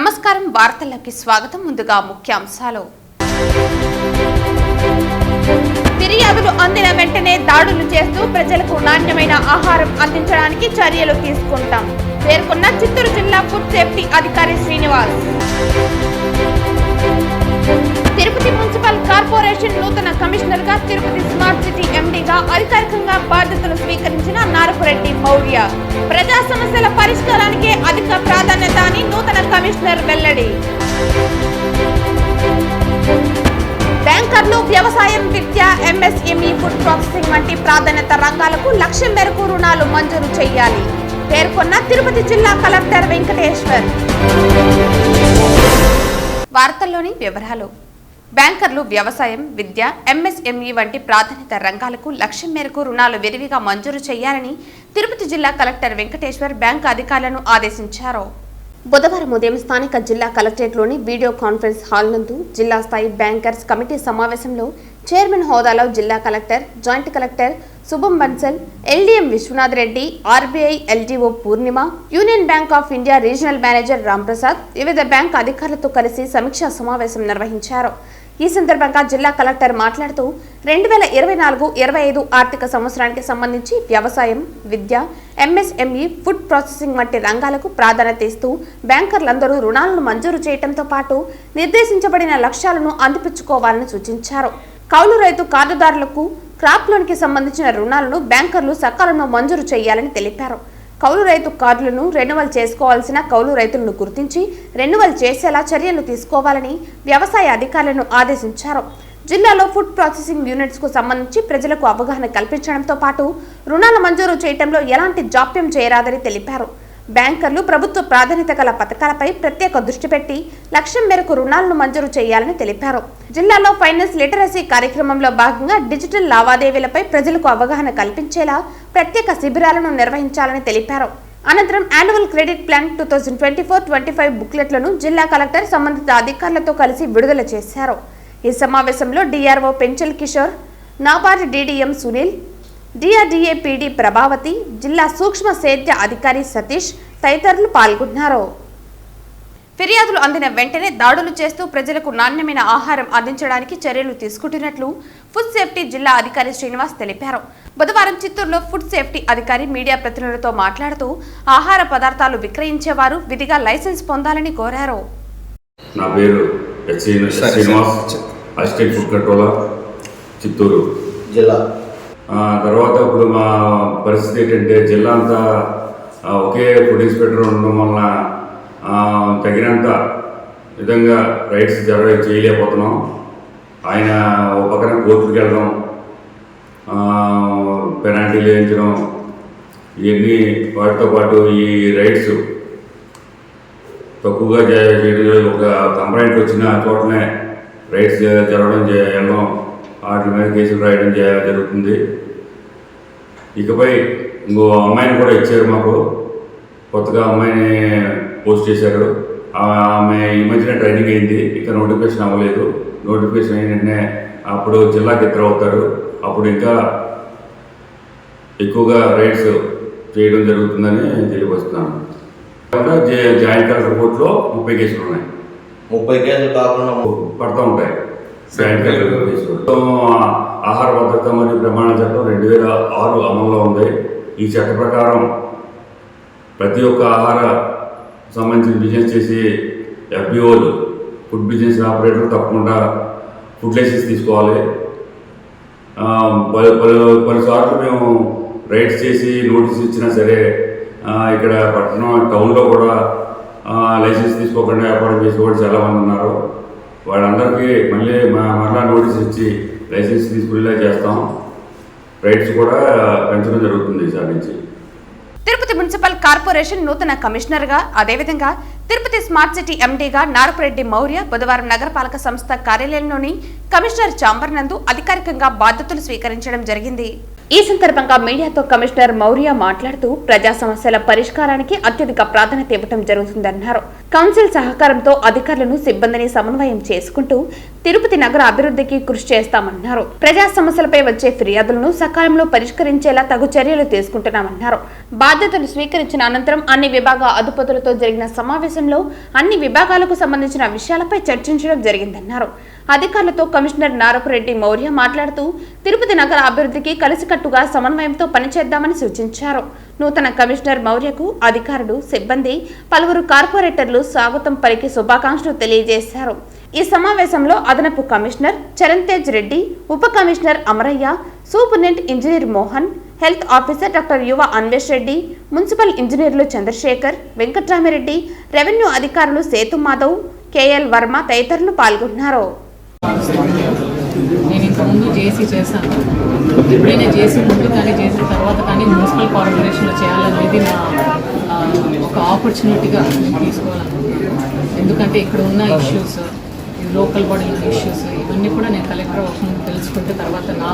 నమస్కారం వార్తలకి స్వాగతం. ముందుగా ముఖ్యాంశాలు. ఫిర్యాదులు అందిన వెంటనే దాడులు చేస్తూ ప్రజలకు నాణ్యమైన ఆహారం అందించడానికి చర్యలు తీసుకుంటాం పేర్కొన్న చిత్తూరు జిల్లా ఫుడ్ సేఫ్టీ అధికారి శ్రీనివాస్. తిరుపతి మున్సిపల్ కార్పొరేషన్ నూతన కమిషనర్ గా తిరుపతి స్మార్ట్ సిటీ ఎండీగా అధికారికంగా బాధ్యతలు స్వీకరించిన నారపురెడ్డి మౌర్య. ప్రజా సమస్యల పరిష్కారానికే అధిక ప్రాధాన్యత అని నూతన కమిషనర్ వెల్లడి. బ్యాంకర్లు వ్యవసాయం, విద్య, ఎంఎస్ఎంఈ, ఫుడ్ ప్రాసెసింగ్ వంటి ప్రాధాన్యత రంగాలకు లక్ష్యం మేరకు రుణాలు మంజూరు చేయాలి పేర్కొన్న తిరుపతి జిల్లా కలెక్టర్ వెంకటేశ్వర్. వార్తల్లోని వివరాలు. బ్యాంకర్లు వ్యవసాయం, విద్య, ఎంఎస్ఎంఈ వంటి ప్రాధాన్యత రంగాలకు లక్ష్యం మేరకు రుణాలు విరివిగా మంజూరు చేయాలని తిరుపతి జిల్లా కలెక్టర్ వెంకటేశ్వర్ బ్యాంకు అధికారులను ఆదేశించారు. బుధవారం ఉదయం స్థానిక జిల్లా కలెక్టరేట్లోని వీడియో కాన్ఫరెన్స్ హాల్ నందు జిల్లా స్థాయి బ్యాంకర్స్ కమిటీ సమావేశంలో చైర్మన్ హోదాలో జిల్లా collector, joint collector Shubham Bansal, LDM Vishwanath Reddy, RBI LDO Purnima, Union Bank of India regional manager Ramprasad వివిధ బ్యాంకు అధికారులతో కలిసి సమీక్షా సమావేశం నిర్వహించారు. ఈ సందర్భంగా జిల్లా కలెక్టర్ మాట్లాడుతూ 2024-25 ఆర్థిక సంవత్సరానికి సంబంధించి వ్యవసాయం, విద్య, ఎంఎస్ఎంఈ, ఫుడ్ ప్రాసెసింగ్ వంటి రంగాలకు ప్రాధాన్యత ఇస్తూ బ్యాంకర్లందరూ రుణాలను మంజూరు చేయడంతో పాటు నిర్దేశించబడిన లక్ష్యాలను అందిపుచ్చుకోవాలని సూచించారు. కౌలు రైతు కార్డుదారులకు క్రాప్ లోన్కి సంబంధించిన రుణాలను బ్యాంకర్లు సకాలంలో మంజూరు చేయాలని తెలిపారు. కౌలు రైతు కార్డులను రెన్యువల్ చేసుకోవాల్సిన కౌలు రైతులను గుర్తించి రెన్యువల్ చేసేలా చర్యలు తీసుకోవాలని వ్యవసాయ అధికారులను ఆదేశించారు. జిల్లాలో ఫుడ్ ప్రాసెసింగ్ యూనిట్స్ కు సంబంధించి ప్రజలకు అవగాహన కల్పించడంతో పాటు రుణాల మంజూరు చేయడంలో ఎలాంటి జాప్యం చేయరాదని తెలిపారు. బ్యాంకర్లు ప్రభుత్వ ప్రాధాన్యత గల పథకాలపై ప్రత్యేక దృష్టి పెట్టి లక్ష్యం మేరకు రుణాలను మంజూరు చేయాలని తెలిపారు. జిల్లాలో ఫైనాన్స్ లిటరసీ కార్యక్రమంలో భాగంగా డిజిటల్ లావాదేవీలపై ప్రజలకు అవగాహన కల్పించేలా ప్రత్యేక శిబిరాలను నిర్వహించాలని తెలిపారు. అనంతరం యాన్యువల్ క్రెడిట్ ప్లాన్ 2024-25 బుక్లెట్లను జిల్లా కలెక్టర్ సంబంధిత అధికారులతో కలిసి విడుదల చేశారు. ఈ సమావేశంలో DRO Penchal Kishore, NABARD DDM Sunil, DRDA PD Prabhavathi, జిల్లా సూక్ష్మ సేద్య అధికారి సతీష్ తదితరులు పాల్గొన్నారు. ఫిర్యాదులు అందిన వెంటనే దాడులు చేస్తూ ప్రజలకు నాణ్యమైన ఆహారం అందించడానికి చర్యలు తీసుకుంటున్నట్లు ఫుడ్ సేఫ్టీ జిల్లా అధికారి శ్రీనివాస్ తెలిపారు. బుధవారం చిత్తూరులో ఫుడ్ సేఫ్టీ అధికారి మీడియా ప్రతినిధులతో మాట్లాడుతూ ఆహార పదార్థాలు విక్రయించేవారు విధిగా లైసెన్స్ పొందాలని కోరారు. నా పేరు Srinivas, assistant food controller, Chittoor జిల్లా. తర్వాత ఇప్పుడు మా పరిస్థితి ఏంటంటే జిల్లా అంతా ఒకే ఫుడ్ ఇన్స్పెక్టర్ ఉండడం వలన తగినంత విధంగా రైట్స్ చేయలేకపోతున్నాం. ఆయన ఒక పక్కన కోర్టుకు వెళ్ళడం, పెనాల్టీలు వేయించడం, ఇవన్నీ వాటితో పాటు ఈ రైట్స్ తక్కువగా చేయడం, ఒక కంప్లైంట్ వచ్చిన చోటనే రైట్స్ జరగడం వెళ్ళడం, వాటి మీద కేసులు రాయడం జరుగుతుంది. ఇకపై ఇంకో అమ్మాయిని కూడా ఇచ్చారు మాకు, కొత్తగా అమ్మాయిని పోస్ట్ చేశారు. ఆమె ఈ మధ్యన ట్రైనింగ్ అయింది, ఇంకా నోటిఫికేషన్ అవ్వలేదు. నోటిఫికేషన్ అయిన అప్పుడు జిల్లాకి ఇద్దరు అవుతారు, అప్పుడు ఇంకా ఎక్కువగా రైట్స్ చేయడం జరుగుతుందని తెలియవస్తున్నాను. జాయింట్ కలెక్టర్ కోర్టులో 30 కేసులు ఉన్నాయి. 30 కేసులు కాకుండా పడుతూ ఉంటాయి. ఆహార భద్రత మరియు ప్రమాణ చట్టం 2006 అమల్లో ఉంది. ఈ చట్ట ప్రకారం ప్రతి ఒక్క ఆహార సంబంధించిన బిజినెస్ చేసి ఎఫ్బిఓలు, ఫుడ్ బిజినెస్ ఆపరేటర్లు తప్పకుండా ఫుడ్ లైసెన్స్ తీసుకోవాలి. పలుసార్లు మేము రైడ్స్ చేసి నోటీస్ ఇచ్చినా సరే ఇక్కడ పట్టణం టౌన్లో కూడా లైసెన్స్ తీసుకోకుండా వ్యాపారం చేసేవాళ్ళు చాలామంది ఉన్నారు. వాళ్ళందరికీ మళ్ళా నోటీస్ ఇచ్చి లైసెన్స్ తీసుకునేలా చేస్తాం. రైట్స్ కూడా పెంచడం జరుగుతుంది ఈసారి నుంచి. తిరుపతి మున్సిపల్ కార్పొరేషన్ నూతన కమిషనర్ గా, అదేవిధంగా తిరుపతి స్మార్ట్ సిటీ ఎండీగా నారపురెడ్డి మౌర్య బుధవారం నగరపాలక సంస్థ కార్యాలయంలోని కమిషనర్ ఛాంబర్ నందు అధికారికంగా బాధ్యతలు స్వీకరించడం జరిగింది. ఈ సందర్భంగా మీడియాతో కమిషనర్ మౌర్య మాట్లాడుతూ ప్రజా సమస్యల పరిష్కారానికి అత్యధిక ప్రాధాన్యత ఇవ్వడం జరుగుతుందన్నారు. కౌన్సిల్ సహకారంతో అధికారులను సిబ్బందిని సమన్వయం చేసుకుంటూ తిరుపతి నగర అభివృద్ధికి కృషి చేస్తామన్నారు. ప్రజా సమస్యలపై వచ్చే ఫిర్యాదులను సకాలంలో పరిష్కరించేలా తగు చర్యలు తీసుకుంటున్నామన్నారు. బాధ్యతలు స్వీకరించిన అనంతరం అన్ని విభాగ అధిపతులతో జరిగిన సమావేశంలో అన్ని విభాగాలకు సంబంధించిన విషయాలపై చర్చించడం జరిగిందన్నారు. అధికారులతో కమిషనర్ నారపురెడ్డి మౌర్య మాట్లాడుతూ తిరుపతి నగర అభివృద్ధికి కలిసికట్టుగా సమన్వయంతో పనిచేద్దామని సూచించారు. నూతన కమిషనర్ మౌర్యకు అధికారులు, సిబ్బంది, పలువురు కార్పొరేటర్లు స్వాగతం పలికి శుభాకాంక్షలు తెలియజేశారు. ఈ సమావేశంలో అదనపు కమిషనర్ చరణ్తేజ్ రెడ్డి, ఉప commissioner Amarayya, superintendent engineer Mohan, health officer doctor యువ అన్వేష్ రెడ్డి, మున్సిపల్ ఇంజనీర్లు చంద్రశేఖర్, వెంకట్రామిరెడ్డి, రెవెన్యూ అధికారులు సేతు మాధవ్, కేఎల్ వర్మ తదితరులు పాల్గొన్నారు. నేను ఇంతకుముందు జేసీ చేశాను. ఎప్పుడైనా జేసీ ముందు కానీ చేసిన తర్వాత కానీ మున్సిపల్ కార్పొరేషన్లో చేయాలనేది నా ఒక ఆపర్చునిటీగా నేను తీసుకోవాలనుకుంటున్నాను. ఎందుకంటే ఇక్కడ ఉన్న ఇష్యూస్, లోకల్ బాడీలో ఇష్యూస్ ఇవన్నీ కూడా నేను కలెక్టర్ ముందు తెలుసుకుంటే తర్వాత నా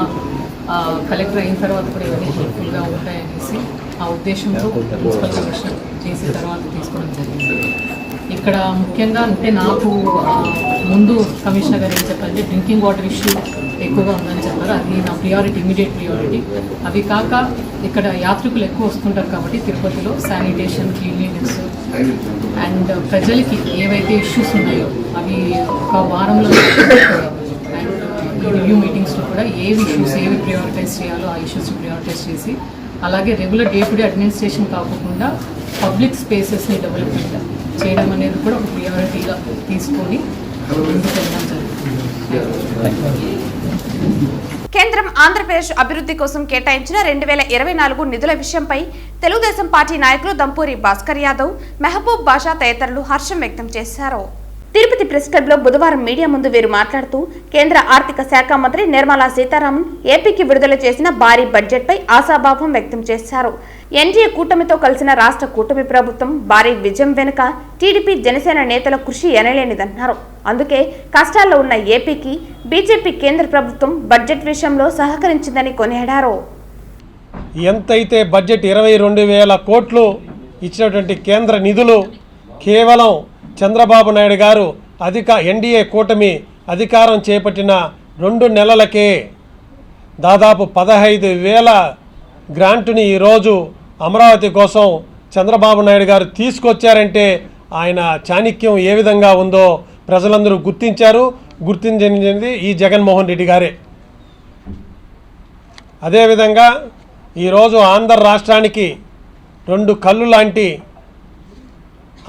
కలెక్టర్ అయిన తర్వాత కూడా ఇవన్నీ హెల్ప్ఫుల్గా ఉంటాయనేసి ఆ ఉద్దేశంతో మున్సిపల్ కమిషనర్ చేసిన తర్వాత తీసుకోవడం జరిగింది. ఇక్కడ ముఖ్యంగా అంటే నాకు ముందు కమిషనర్ గారు ఏం చెప్పారంటే డ్రింకింగ్ వాటర్ ఇష్యూ ఎక్కువగా ఉందని చెప్పారు. అది నా ప్రియారిటీ, ఇమీడియట్ ప్రియారిటీ. అవి కాక ఇక్కడ యాత్రికులు ఎక్కువ వస్తుంటారు కాబట్టి తిరుపతిలో శానిటేషన్, క్లీన్లీనెస్ అండ్ ప్రజలకి ఏవైతే ఇష్యూస్ ఉన్నాయో అవి ఒక వారంలో అండ్ రివ్యూ మీటింగ్స్లో కూడా ఏవి ఇష్యూస్ ఏవి ప్రియారిటైజ్ చేయాలో ఆ ఇష్యూస్ ప్రియారిటైజ్ చేసి, అలాగే regular day to day administration కాకుండా పబ్లిక్ స్పేసెస్ని డెవలప్మెంట్ చేయడం అనేది కూడా ఒక ప్రియారిటీగా తీసుకొని ముందుకు వెళ్ళడం జరుగుతుంది. కేంద్రం ఆంధ్రప్రదేశ్ అభివృద్ధి కోసం కేటాయించిన 2024 నిధుల విషయంపై తెలుగుదేశం పార్టీ నాయకులు దంపూరి భాస్కర్ యాదవ్, మెహబూబ్ బాషా తదితరులు హర్షం వ్యక్తం చేశారు. తిరుపతి ప్రెస్ క్లబ్లో బుధవారం మీడియా ముందు వీరు మాట్లాడుతూ కేంద్ర ఆర్థిక శాఖ మంత్రి నిర్మలా సీతారామన్ ఏపీకి విడుదల చేసిన భారీ బడ్జెట్పై ఆశాభావం వ్యక్తం చేశారు. ఎన్డీఏ కూటమితో కలిసిన రాష్ట్ర కూటమి ప్రభుత్వం భారీ విజయం వెనుక టీడీపీ, జనసేన నేతల కృషి ఎనలేనిదన్నారు. అందుకే కష్టాల్లో ఉన్న ఏపీకి బీజేపీ కేంద్ర ప్రభుత్వం బడ్జెట్ విషయంలో సహకరించిందని కొనియాడారు. ఎంతైతే బడ్జెట్ 22,000 కోట్లు ఇచ్చినటువంటి కేంద్ర నిధులు కేవలం చంద్రబాబు నాయుడు గారు ఎన్డీఏ కూటమి అధికారం చేపట్టిన 2 నెలలకే దాదాపు 15,000 గ్రాంటుని ఈరోజు అమరావతి కోసం చంద్రబాబు నాయుడు గారు తీసుకొచ్చారంటే ఆయన చాణక్యం ఏ విధంగా ఉందో ప్రజలందరూ గుర్తించింది ఈ జగన్మోహన్ రెడ్డి గారే. అదేవిధంగా ఈరోజు ఆంధ్ర రాష్ట్రానికి 2 కళ్ళు లాంటి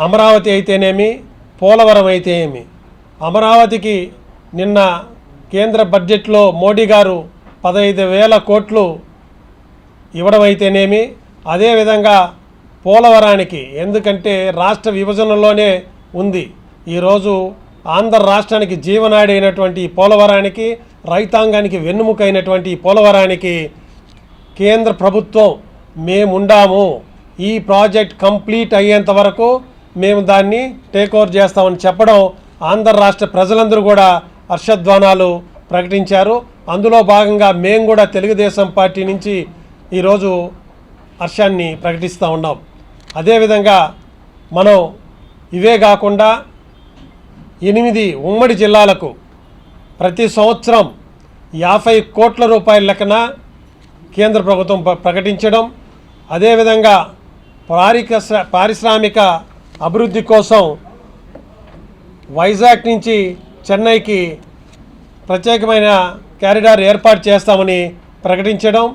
అమరావతి అయితేనేమి, పోలవరం అయితేనేమి. అమరావతికి నిన్న కేంద్ర బడ్జెట్లో మోడీ గారు 15,000 కోట్లు ఇవ్వడం అయితేనేమి, అదేవిధంగా పోలవరానికి, ఎందుకంటే రాష్ట్ర విభజనలోనే ఉంది. ఈరోజు ఆంధ్ర రాష్ట్రానికి జీవనాడి అయినటువంటి పోలవరానికి, రైతాంగానికి వెన్నుముక అయినటువంటి పోలవరానికి కేంద్ర ప్రభుత్వం మేముండాము, ఈ ప్రాజెక్ట్ కంప్లీట్ అయ్యేంత వరకు మేము దాన్ని టేక్ ఓవర్ చేస్తామని చెప్పడం ఆంధ్ర రాష్ట్ర ప్రజలందరూ కూడా హర్షధ్వానాలు ప్రకటించారు. అందులో భాగంగా మేము కూడా తెలుగుదేశం పార్టీ నుంచి ఈరోజు హర్షాన్ని ప్రకటిస్తూ ఉన్నాం. అదేవిధంగా మనం ఇవే కాకుండా 8 ఉమ్మడి జిల్లాలకు ప్రతి సంవత్సరం 50 కోట్ల రూపాయల లెక్కన కేంద్ర ప్రభుత్వం ప్రకటించడం, అదేవిధంగా పారిశ్రామిక అభివృద్ధి కోసం వైజాగ్ నుంచి చెన్నైకి ప్రత్యేకమైన కారిడార్ ఏర్పాటు చేస్తామని ప్రకటించడం.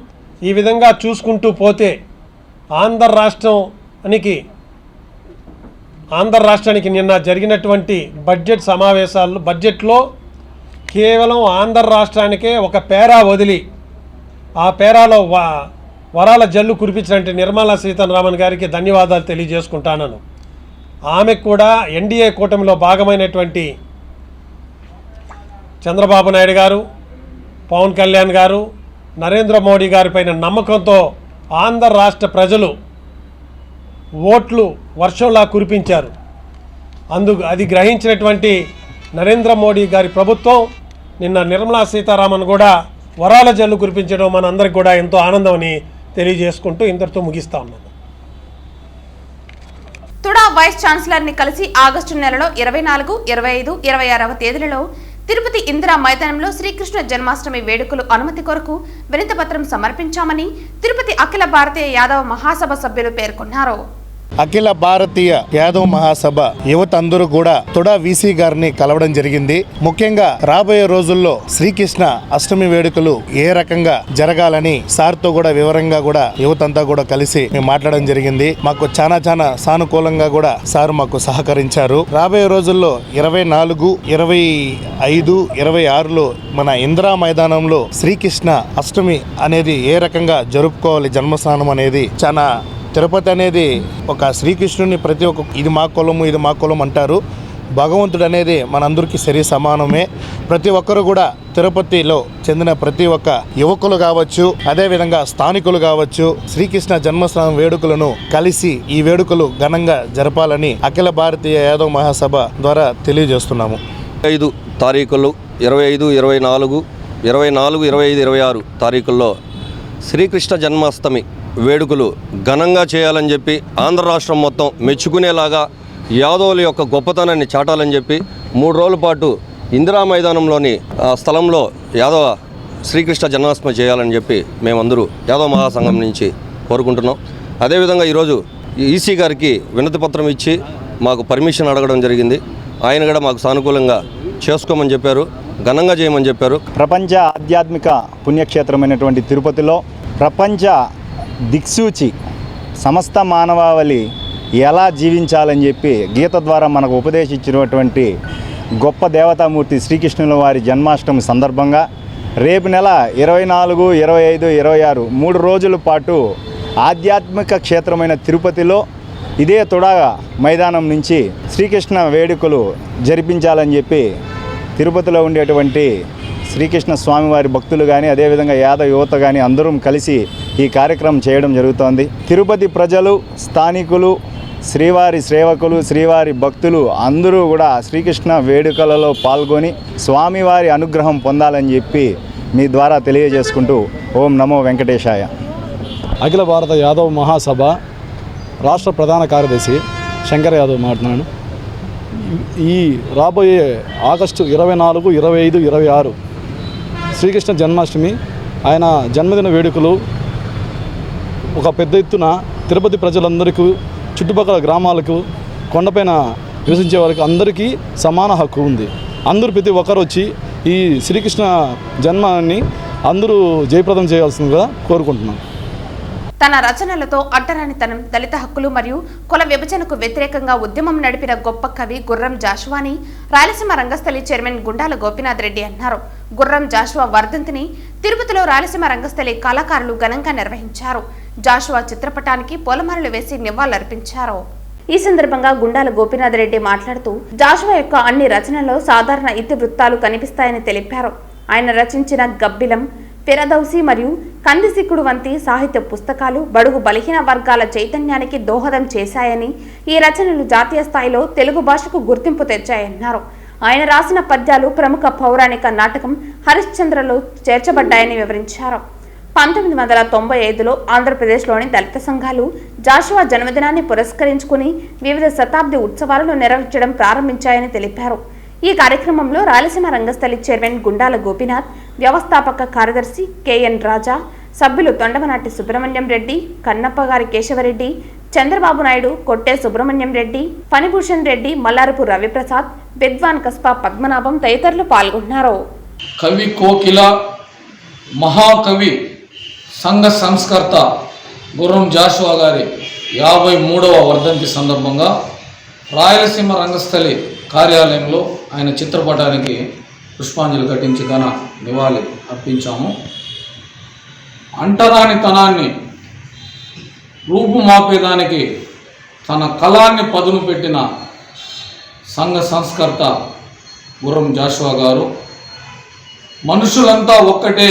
ఈ విధంగా చూసుకుంటూ పోతే ఆంధ్ర రాష్ట్రానికి నిన్న జరిగినటువంటి బడ్జెట్ సమావేశాల్లో బడ్జెట్లో కేవలం ఆంధ్ర రాష్ట్రానికే ఒక పేరా వదిలి ఆ పేరాలో వరాల జల్లు కురిపించినట్టు నిర్మలా సీతారామన్ గారికి ధన్యవాదాలు తెలియజేసుకుంటాను. ఆమెకు కూడా ఎన్డీఏ కూటమిలో భాగమైనటువంటి చంద్రబాబు నాయుడు గారు, పవన్ కళ్యాణ్ గారు, నరేంద్ర మోడీ గారిపైన నమ్మకంతో ఆంధ్ర రాష్ట్ర ప్రజలు ఓట్లు వర్షంలా కురిపించారు. అది గ్రహించినటువంటి నరేంద్ర మోడీ గారి ప్రభుత్వం నిన్న నిర్మలా సీతారామన్ కూడా వరాల జల్లు కురిపించడం మనందరికి కూడా ఎంతో ఆనందమని తెలియజేసుకుంటూ ఇంతటితో ముగిస్తా ఉన్నాను. తుడా వైస్ ఛాన్సలర్ ని కలిసి ఆగస్టు నెలలో 24, 25, 26వ తేదీలలో తిరుపతి ఇందిరా మైదానంలో శ్రీకృష్ణ జన్మాష్టమి వేడుకలు అనుమతి కొరకు వినతిపత్రం సమర్పించామని తిరుపతి అఖిల భారతీయ యాదవ మహాసభ సభ్యులు పేర్కొన్నారు. అఖిల భారతీయ యాదవ్ మహాసభ యువత అందరూ కూడా తుడా వీసీ గారిని కలవడం జరిగింది. ముఖ్యంగా రాబోయే రోజుల్లో శ్రీకృష్ణ అష్టమి వేడుకలు ఏ రకంగా జరగాలని సార్తో కూడా వివరంగా కూడా యువతంతా కూడా కలిసి మేము మాట్లాడడం జరిగింది. మాకు చాలా సానుకూలంగా కూడా సార్ మాకు సహకరించారు. రాబోయే రోజుల్లో 24, 25, 26లో మన ఇందిరా మైదానంలో శ్రీకృష్ణ అష్టమి అనేది ఏ రకంగా జరుపుకోవాలి, జన్మస్నానం అనేది చాలా తిరుపతి అనేది ఒక శ్రీకృష్ణుని ప్రతి ఒక్క ఇది మా కులం అంటారు. భగవంతుడు అనేది మనందరికీ సరి సమానమే. ప్రతి ఒక్కరు కూడా తిరుపతిలో చెందిన ప్రతి ఒక్క యువకులు కావచ్చు, అదేవిధంగా స్థానికులు కావచ్చు, శ్రీకృష్ణ జన్మస్థానం వేడుకలను కలిసి ఈ వేడుకలు ఘనంగా జరపాలని అఖిల భారతీయ యాదవ్ మహాసభ ద్వారా తెలియజేస్తున్నాము. 5 తారీఖులు 25, 24, 25, 26 తారీఖుల్లో శ్రీకృష్ణ జన్మాష్టమి వేడుకలు ఘనంగా చేయాలని చెప్పి ఆంధ్ర రాష్ట్రం మొత్తం మెచ్చుకునేలాగా యాదవుల యొక్క గొప్పతనాన్ని చాటాలని చెప్పి 3 రోజుల పాటు ఇందిరా మైదానంలోని స్థలంలో యాదవ శ్రీకృష్ణ జన్మాష్టమి చేయాలని చెప్పి మేమందరూ యాదవ మహాసంఘం నుంచి కోరుకుంటున్నాం. అదేవిధంగా ఈరోజు ఈసీ గారికి వినతి పత్రం ఇచ్చి మాకు పర్మిషన్ అడగడం జరిగింది. ఆయన కూడా మాకు సానుకూలంగా చేసుకోమని చెప్పారు, ఘనంగా చేయమని చెప్పారు. ప్రపంచ ఆధ్యాత్మిక పుణ్యక్షేత్రమైనటువంటి తిరుపతిలో ప్రపంచ దిక్సూచి సమస్త మానవాళి ఎలా జీవించాలని చెప్పి గీత ద్వారా మనకు ఉపదేశించినటువంటి గొప్ప దేవతామూర్తి శ్రీకృష్ణుల వారి జన్మాష్టమి సందర్భంగా రేపు నెల 24, 25, 26 3 రోజుల పాటు ఆధ్యాత్మిక క్షేత్రమైన తిరుపతిలో ఇదే తుడా మైదానం నుంచి శ్రీకృష్ణ వేడుకలు జరిపించాలని చెప్పి తిరుపతిలో ఉండేటువంటి శ్రీకృష్ణ స్వామివారి భక్తులు కానీ అదేవిధంగా యాదవ యువత కానీ అందరం కలిసి ఈ కార్యక్రమం చేయడం జరుగుతోంది. తిరుపతి ప్రజలు, స్థానికులు, శ్రీవారి సేవకులు, శ్రీవారి భక్తులు అందరూ కూడా శ్రీకృష్ణ వేడుకలలో పాల్గొని స్వామివారి అనుగ్రహం పొందాలని చెప్పి మీ ద్వారా తెలియజేసుకుంటూ ఓం నమో వెంకటేశాయ. అఖిల భారత యాదవ్ మహాసభ రాష్ట్ర ప్రధాన కార్యదర్శి శంకర్ యాదవ్ మాట్లాడుతున్నాను. ఈ రాబోయే ఆగస్టు 24, 25, 26 శ్రీకృష్ణ జన్మాష్టమి ఆయన జన్మదిన వేడుకలు ఒక పెద్ద ఎత్తున తిరుపతి ప్రజలందరికీ, చుట్టుపక్కల గ్రామాలకు, కొండపైన నివసించే వారికి అందరికీ సమాన హక్కు ఉంది. అందరూ ప్రతి ఒక్కరు వచ్చి ఈ శ్రీకృష్ణ జన్మాన్ని అందరూ జయప్రదం చేయాల్సిందిగా కోరుకుంటున్నాను. తన రచనలతో అడ్డరానితనం, దళిత హక్కులు మరియు కుల విభజనకు వ్యతిరేకంగా ఉద్యమం నడిపిన గొప్ప కవి గుర్రం జాషువాని రాయలసీమ రంగస్థలి చైర్మన్ గుండాల గోపీనాథ్ రెడ్డి అన్నారు. గుర్రం జాషువా వర్ధంతిని తిరుపతిలో రాయలసీమ రంగస్థలి కళాకారులు ఘనంగా నిర్వహించారు. జాషువా చిత్రపటానికి పూలమాలలు వేసి నివాళులర్పించారు. ఈ సందర్భంగా గుండాల గోపీనాథ్ రెడ్డి మాట్లాడుతూ జాషువా యొక్క అన్ని రచనల్లో సాధారణ ఇతివృత్తాలు కనిపిస్తాయని తెలిపారు. ఆయన రచించిన గబ్బిలం, ఫిరదౌసి మరియు కందిసిక్కుడు వంటి సాహిత్య పుస్తకాలు బడుగు బలహీన వర్గాల చైతన్యానికి దోహదం చేశాయని, ఈ రచనలు జాతీయ స్థాయిలో తెలుగు భాషకు గుర్తింపు తెచ్చాయన్నారు. ఆయన రాసిన పద్యాలు ప్రముఖ పౌరాణిక నాటకం హరిశ్చంద్రలో చేర్చబడ్డాయని వివరించారు. 1995లో ఆంధ్రప్రదేశ్లోని దళిత సంఘాలు జాషువా జన్మదినాన్ని పురస్కరించుకుని వివిధ శతాబ్ది ఉత్సవాలను నిర్వహించడం ప్రారంభించాయని తెలిపారు. ఈ కార్యక్రమంలో రాయలసీమ రంగస్థలి చైర్మన్ గుండాల గోపీనాథ్, వ్యవస్థాపక కార్యదర్శి కెఎన్ రాజా, సభ్యులు తొండమనాటి సుబ్రహ్మణ్యం రెడ్డి, కన్నప్పగారి కేశవరెడ్డి, చంద్రబాబు నాయుడు, కొట్టే సుబ్రహ్మణ్యం రెడ్డి, ఫణిభూషణ్ రెడ్డి, మల్లారపు రవిప్రసాద్, విద్వాన్ కస్పా పద్మనాభం తదితరులు పాల్గొన్నారు. కవి కోకిల, మహాకవి, సంఘ సంస్కర్త గుర్రం జాషువా గారి 53వ వర్ధంతి సందర్భంగా రాయలసీమ రంగస్థలి కార్యాలయంలో ఆయన చిత్రపటానికి పుష్పాంజలి ఘటించి ఘన నివాళి అర్పించాము. అంటరానితనాన్ని రూపుమాపేదానికి తన కళాన్ని పదును పెట్టిన సంఘ సంస్కర్త గుర్రం జాషువా గారు మనుషులంతా ఒక్కటే,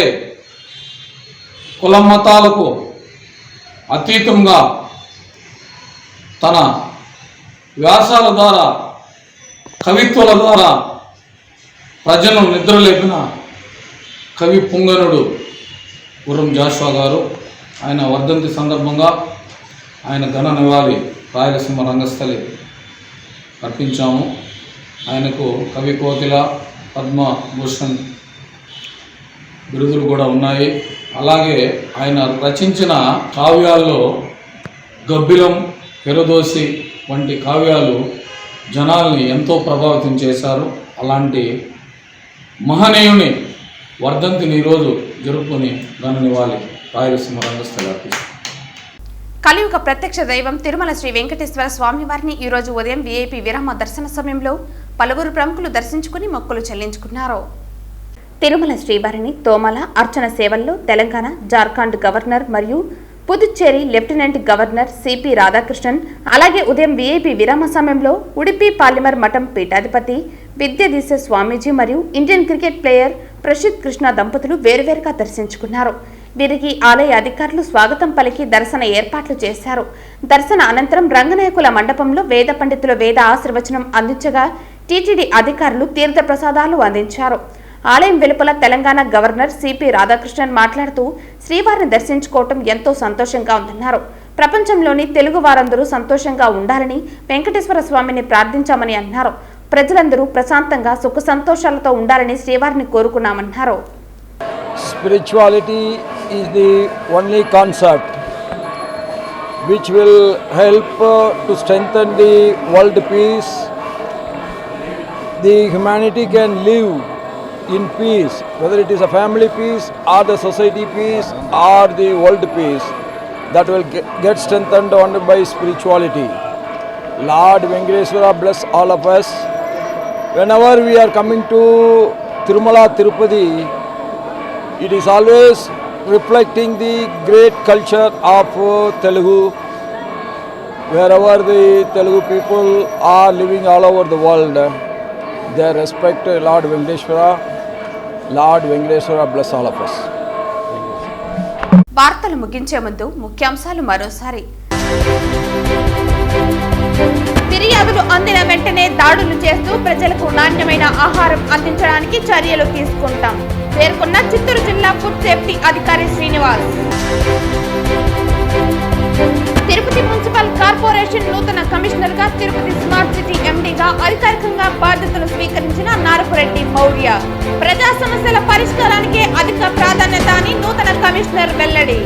కుల మతాలకు అతీతంగా తన వ్యాసాల ద్వారా, కవిత్వాల ద్వారా ప్రజలను నిద్రలేపిన కవి పుంగనుడు గుర్రం జాషువా గారు. ఆయన వర్ధంతి సందర్భంగా ఆయన ఘన నివాళి రాయలసీమ రంగస్థలి అర్పించాము. ఆయనకు కవి కోకిల, పద్మభూషణ్ బిరుదులు కూడా ఉన్నాయి. అలాగే ఆయన రచించిన కావ్యాల్లో గబ్బిలం, పెరదోసి వంటి కావ్యాలు జనాల్ని ఎంతో ప్రభావితం చేశారు. అలాంటి మహనీయుని వర్ధంతిని ఈరోజు జరుపుకొని గణనివ్వాలి రాయలసీమ రంగస్థలి అర్పిస్తాం. కలియుగ ప్రత్యక్ష దైవం తిరుమల శ్రీ వెంకటేశ్వర స్వామి వారిని ఈరోజు ఉదయం వీఐపీ విరామ దర్శన సమయంలో పలువురు ప్రముఖులు దర్శించుకుని మొక్కులు చెల్లించుకున్నారు. తిరుమల శ్రీవారిని తోమల అర్చన సేవల్లో తెలంగాణ, జార్ఖండ్ గవర్నర్ మరియు Puducherry lieutenant governor CP Radhakrishnan, అలాగే ఉదయం వీఐపీ విరామ సమయంలో ఉడిపి పాలిమర్ మఠం పీఠాధిపతి విద్యాధీశ స్వామీజీ మరియు Indian cricket player Prasidh Krishna దంపతులు వేరువేరుగా దర్శించుకున్నారు. వీరికి ఆలయ అధికారులు స్వాగతం పలికి దర్శన ఏర్పాట్లు చేశారు. దర్శన అనంతరం రంగనాయకుల మండపంలో వేద పండితుల వేద ఆశీర్వచనం అందించగా టీటీడీ అధికారులు తీర్థ ప్రసాదాలు అందించారు. ఆలయం వెలుపల తెలంగాణ గవర్నర్ సిపి రాధాకృష్ణన్ మాట్లాడుతూ శ్రీవారిని దర్శించుకోవటం ఎంతో సంతోషంగా ఉందన్నారు. ప్రపంచంలోని తెలుగు వారందరూ సంతోషంగా ఉండాలని వెంకటేశ్వర స్వామిని ప్రార్థించామని అన్నారు. ప్రజలందరూ ప్రశాంతంగా సుఖ సంతోషాలతో ఉండాలని శ్రీవారిని కోరుకున్నామన్నారు. Spirituality is the only concept which will help to strengthen the world peace. The humanity can live in peace, whether it is a family peace or the society peace or the world peace, that will get strengthened only by spirituality. Lord Venkateshwara bless all of us. Whenever we are coming to Tirumala Tirupati, it is always reflecting the great culture of Telugu. Wherever the Telugu people are living all over the world, they respect Lord Venkateshwara. Lord Venkateshwara bless all of us. వార్తలు ముగించే ముందు ముఖ్యాంశాలు మరోసారి. ఫిర్యాదులు అందిన వెంటనే దాడులు చేస్తూ ప్రజలకు నాణ్యమైన ఆహారం అందించడానికి చర్యలు తీసుకుంటాం పేర్కొన్న చిత్తూరు జిల్లా ఫుడ్ సేఫ్టీ అధికారి శ్రీనివాస్. తిరుపతి మున్సిపల్ కార్పొరేషన్ నూతన కమిషనర్ గా తిరుపతి స్మార్ట్ సిటీ ఎండీగా అధికారికంగా బాధ్యతలు స్వీకరించిన నారపురెడ్డి మౌర్య. ప్రజా సమస్యల పరిష్కారానికే అధిక ప్రాధాన్యత అని నూతన కమిషనర్ వెల్లడి.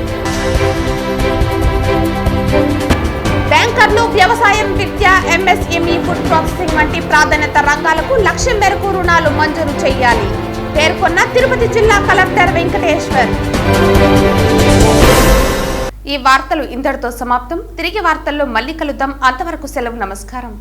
బ్యాంకర్లు వ్యవసాయం, విద్య, ఎంఎస్ఎంఈ, ఫుడ్ ప్రాసెసింగ్ వంటి ప్రాధాన్యత రంగాలకు లక్ష్యం మేరకు రుణాలు మంజూరు చేయాలి పేర్కొన్న తిరుపతి జిల్లా కలెక్టర్ వెంకటేశ్వర్. ఈ వార్తలు ఇంతటితో సమాప్తం. తిరిగి వార్తల్లో మళ్ళీ కలుద్దాం. అంతవరకు సెలవు. నమస్కారం.